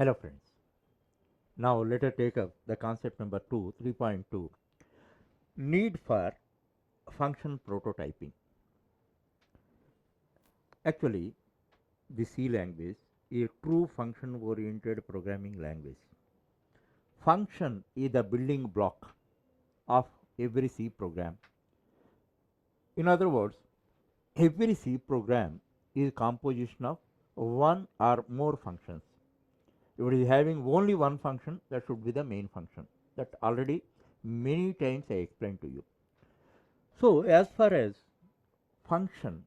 Hello friends. Now let us take up the concept number 2, 3.2, need for function prototyping. Actually, the C language is a true function oriented programming language. Function is the building block of every C program. In other words, every C program is a composition of one or more functions. If it is having only one function, that should be the main function. That already many times I explained to you. So, as far as function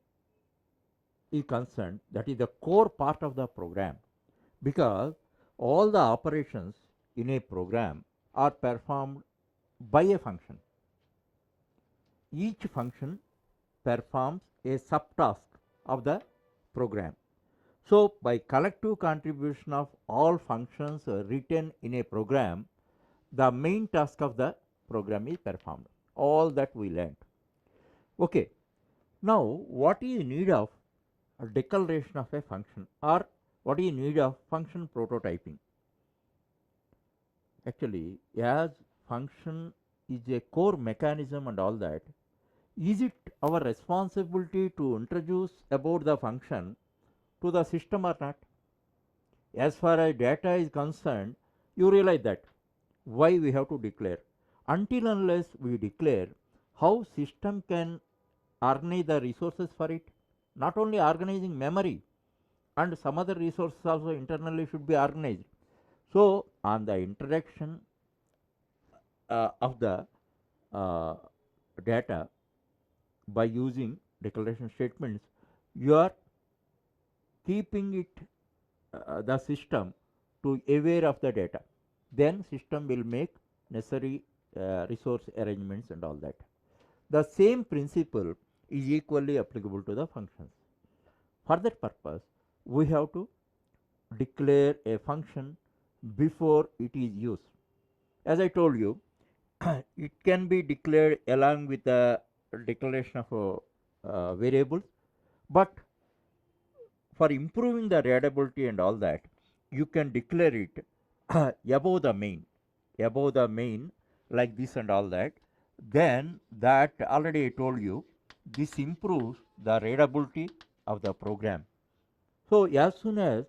is concerned, that is the core part of the program, because all the operations in a program are performed by a function. Each function performs a subtask of the program. So, by collective contribution of all functions written in a program, the main task of the program is performed. All that we learned. Okay. Now, what is need of a declaration of a function, or what is need of function prototyping? Actually, as function is a core mechanism and all that, is it our responsibility to introduce about the function to the system or not? As far as data is concerned, you realize that why we have to declare. Until unless we declare, how system can organize the resources for it? Not only organizing memory, and some other resources also internally should be organized. So, on the introduction of the uh, data by using declaration statements, you are keeping it the system to aware of the data. Then system will make necessary resource arrangements and all that. The same principle is equally applicable to the functions. For that purpose, we have to declare a function before it is used. As I told you, it can be declared along with the declaration of variables, but for improving the readability and all that, you can declare it above the main, like this and all that. Then that already I told you, this improves the readability of the program. So as soon as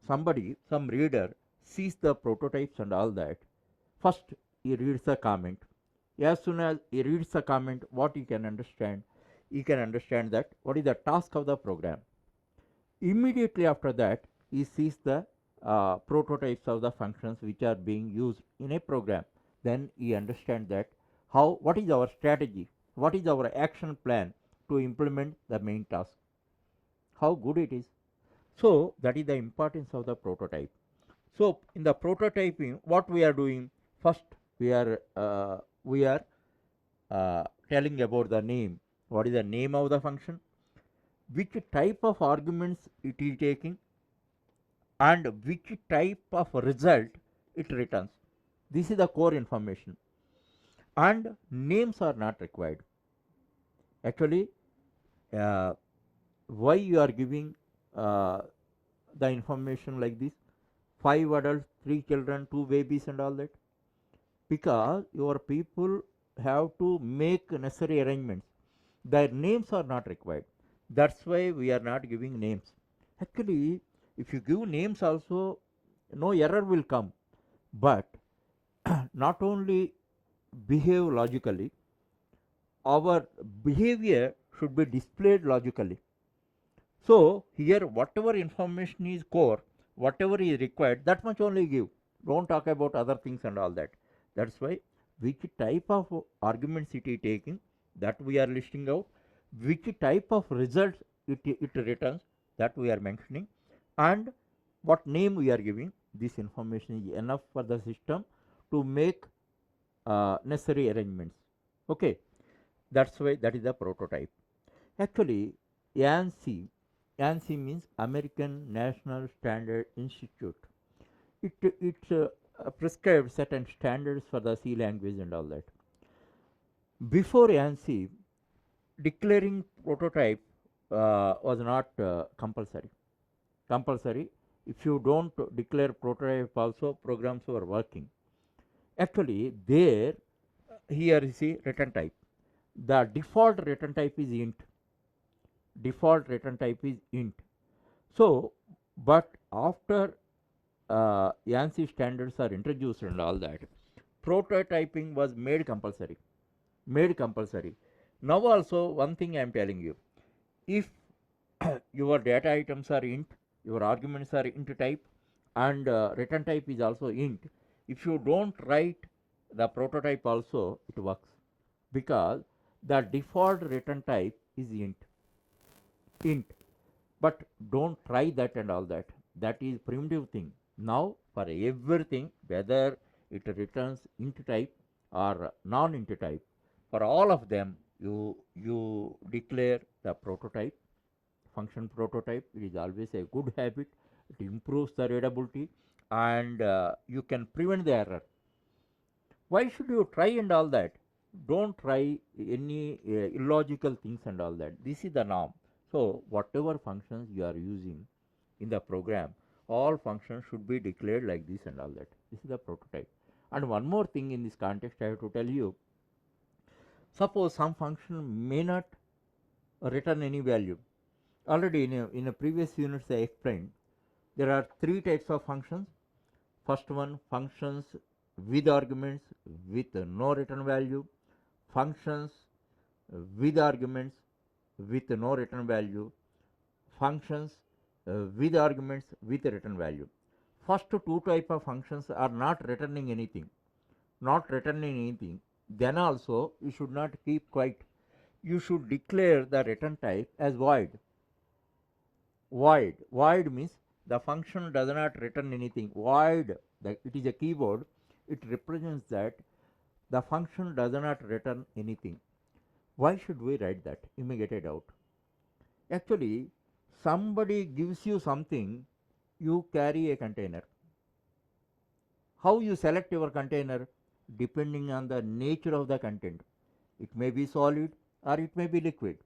some reader sees the prototypes and all that, first he reads the comment. As soon as he reads the comment, what he can understand that what is the task of the program. Immediately after that, he sees the prototypes of the functions which are being used in a program. Then he understands that what is our strategy, what is our action plan to implement the main task, how good it is. So that is the importance of the prototype. So in the prototyping, what we are doing first, we are telling about the name. What is the name of the function? Which type of arguments it is taking, and which type of result it returns. This is the core information, and names are not required. Actually, uh, why you are giving uh, the information like this? 5 adults, 3 children, 2 babies, and all that, because your people have to make necessary arrangements. Their names are not required. That's why we are not giving names. Actually, if you give names also, no error will come. But not only behave logically, our behavior should be displayed logically. So here whatever information is core, whatever is required, that much only give. Don't talk about other things and all that. That's why which type of arguments it is taking, that we are listing out, which type of results it returns, that we are mentioning, and what name we are giving. This information is enough for the system to make necessary arrangements. Okay, that's why that is the prototype. Actually, ANSI, ANSI means American National Standard Institute. It prescribed certain standards for the C language and all that. Before ANSI, declaring prototype was not compulsory. Compulsory, If you don't declare prototype also, programs are working. Actually, there, here you see return type. The default return type is int. Default return type is int. So, but after ANSI standards are introduced and all that, prototyping was made compulsory. Made compulsory. Now also, one thing I am telling you, if your data items are int, your arguments are int type, and return type is also int, if you don't write the prototype also, it works, because the default return type is int. But don't try that and all that. That is primitive thing. Now for everything, whether it returns int type or non-int type, for all of them you declare the prototype, function prototype. It is always a good habit. It improves the readability, and you can prevent the error. Why should you try and all that? Don't try any illogical things and all that. This is the norm. So whatever functions you are using in the program, all functions should be declared like this and all that. This is the prototype. And one more thing in this context I have to tell you, suppose some function may not return any value. Already in a previous unit I explained there are three types of functions. First one, functions with arguments with no return value, functions with arguments with no return value, functions with arguments with return value. First two type of functions are not returning anything, then also you should not keep quiet. You should declare the return type as void. Void means the function does not return anything. Void, it is a keyword. It represents that the function does not return anything. Why should we write that? You may get a doubt. Actually, somebody gives you something, you carry a container. How you select your container? Depending on the nature of the content. It may be solid or it may be liquid,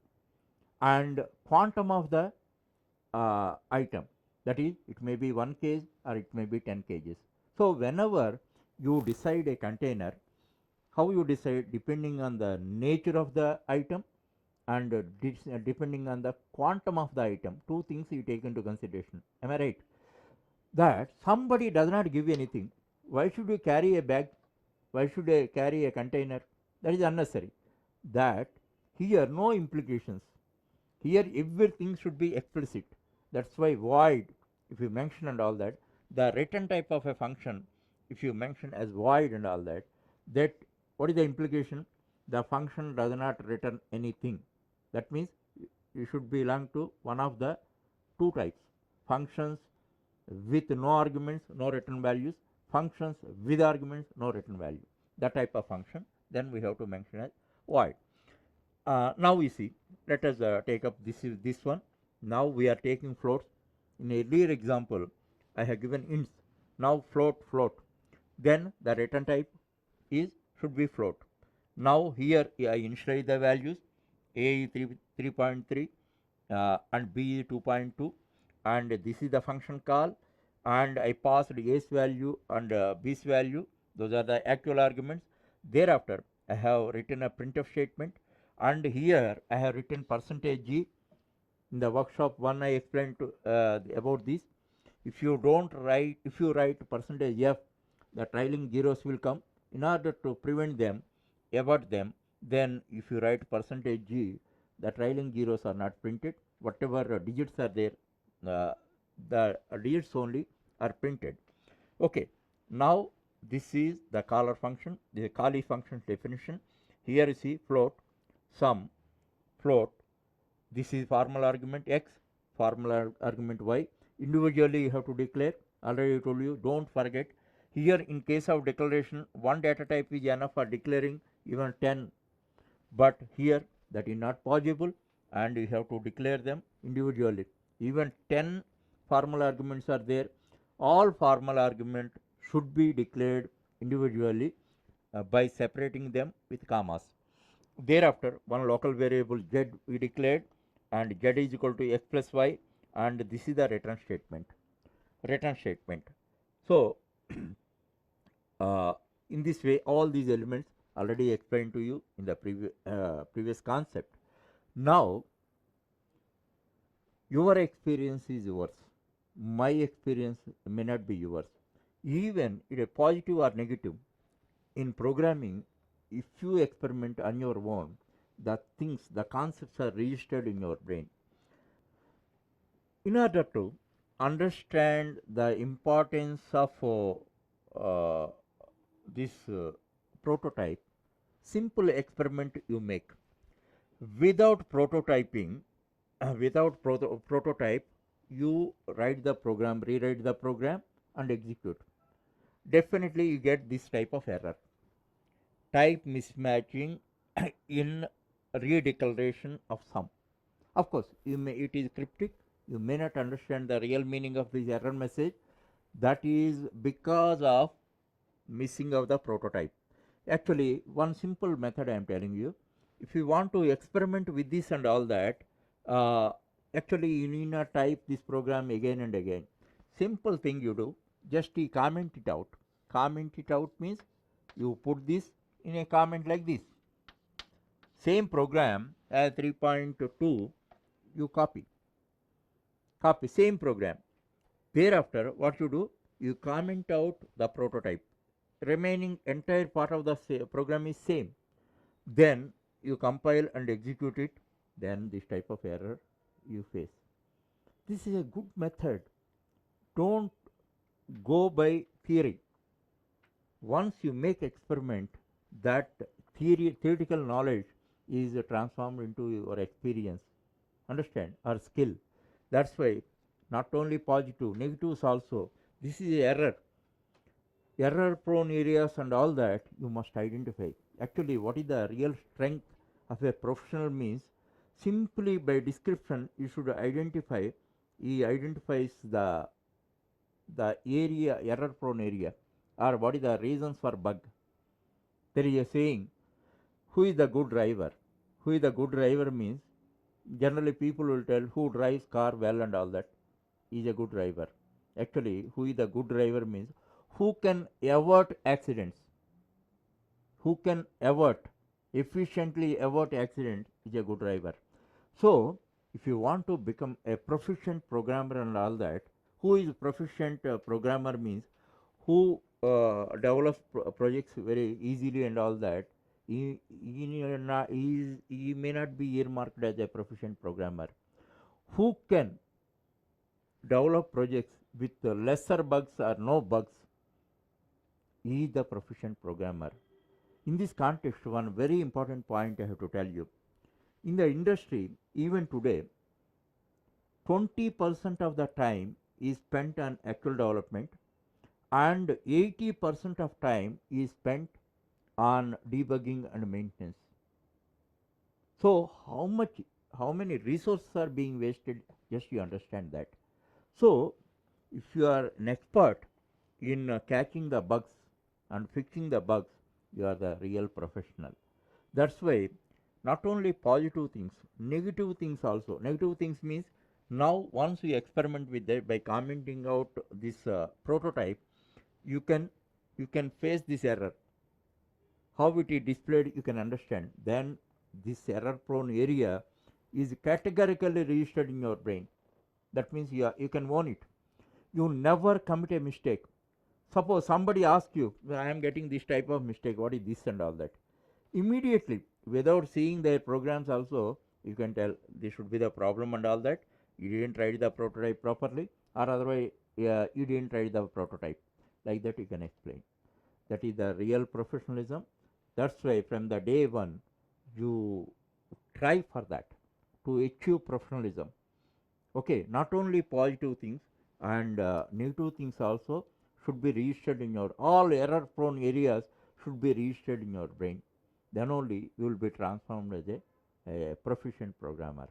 and quantum of the item, that is, it may be 1 kg or it may be 10 kgs. So whenever you decide a container, how you decide? Depending on the nature of the item and depending on the quantum of the item. Two things you take into consideration. Am I right? That somebody does not give anything. Why should you carry a bag? Why should I carry a container? That is unnecessary. That here no implications. Here everything should be explicit. That's why void, if you mention and all that, the return type of a function, if you mention as void and all that, that what is the implication? The function does not return anything. That means you should belong to one of the two types: functions with no arguments, no return values; functions with arguments, no return value. That type of function, then we have to mention as void. Now we see, let us take up this one. Now we are taking floats. In earlier example, I have given ints. Now float. Then the return type should be float. Now here I initialize the values. A is 3.3 and B is 2.2, and this is the function call, and I passed A's value and B's value. Those are the actual arguments. Thereafter I have written a printf statement, and here I have written %g. In the workshop 1 I explained about this. If you write %f, the trailing zeros will come. In order to prevent them, avoid them, then if you write %g, the trailing zeros are not printed. Whatever digits are there, the digits only are printed. Okay, now this is the caller function, the call is function definition. Here you see float, sum, float. This is formal argument x, formal argument y. Individually you have to declare. Already I told you, don't forget. Here in case of declaration, one data type is enough for declaring even 10, but here that is not possible, and you have to declare them individually. Even 10 formal arguments are there. All formal arguments should be declared individually by separating them with commas. Thereafter, one local variable z we declared, and z is equal to x plus y, and this is the return statement. return statement. So in this way, all these elements already explained to you in the previous concept. Now your experience is yours, my experience may not be yours. Even it is positive or negative, in programming, if you experiment on your own, the things, the concepts are registered in your brain. In order to understand the importance of this prototype, simple experiment you make. Without prototyping, without prototype, you write the program, rewrite the program, and execute. Definitely, you get this type of error. Type mismatching in redeclaration of sum. Of course, it is cryptic. You may not understand the real meaning of this error message. That is because of missing of the prototype. Actually, one simple method I am telling you. If you want to experiment with this and all that, uh, actually you need not type this program again and again. Simple thing you do, just you comment it out. Comment it out means you put this in a comment like this. Same program as 3.2, you copy same program. Thereafter, what you do, you comment out the prototype. Remaining entire part of the program is same. Then you compile and execute it. Then this type of error you face. This is a good method. Don't go by theory. Once you make experiment, that theoretical knowledge is transformed into your experience, understand, or skill. That's why not only positive, negatives also. This is error prone areas and all that you must identify. Actually, what is the real strength of a professional means, simply by description you should identify. He identifies the area, error prone area, or what is the reasons for bug. There is a saying, who is the good driver? Who is the good driver means, generally people will tell who drives car well and all that is a good driver. Actually, who is the good driver means who can avert accidents. Who can efficiently avert accident is a good driver. So, if you want to become a proficient programmer and all that, who is proficient programmer means who develops projects very easily and all that, he may not be earmarked as a proficient programmer. Who can develop projects with lesser bugs or no bugs, he is the proficient programmer. In this context, one very important point I have to tell you. In the industry, even today, 20% of the time is spent on actual development and 80% of time is spent on debugging and maintenance. So how many resources are being wasted, just you understand that. So if you are an expert in catching the bugs and fixing the bugs, you are the real professional. That's why not only positive things, negative things also. Negative things means now once you experiment with that by commenting out this prototype, you can face this error. How it is displayed you can understand. Then this error prone area is categorically registered in your brain. That means you can own it. You never commit a mistake. Suppose somebody asks you, I am getting this type of mistake, what is this and all that. Immediately, without seeing their programs also, you can tell this should be the problem and all that. You didn't write the prototype properly, or otherwise you didn't write the prototype. Like that you can explain. That is the real professionalism. That's why from the day one, you try for that to achieve professionalism. Okay, not only positive things and negative things also should be registered in your, all error prone areas should be registered in your brain. Then only you will be transformed as a proficient programmer.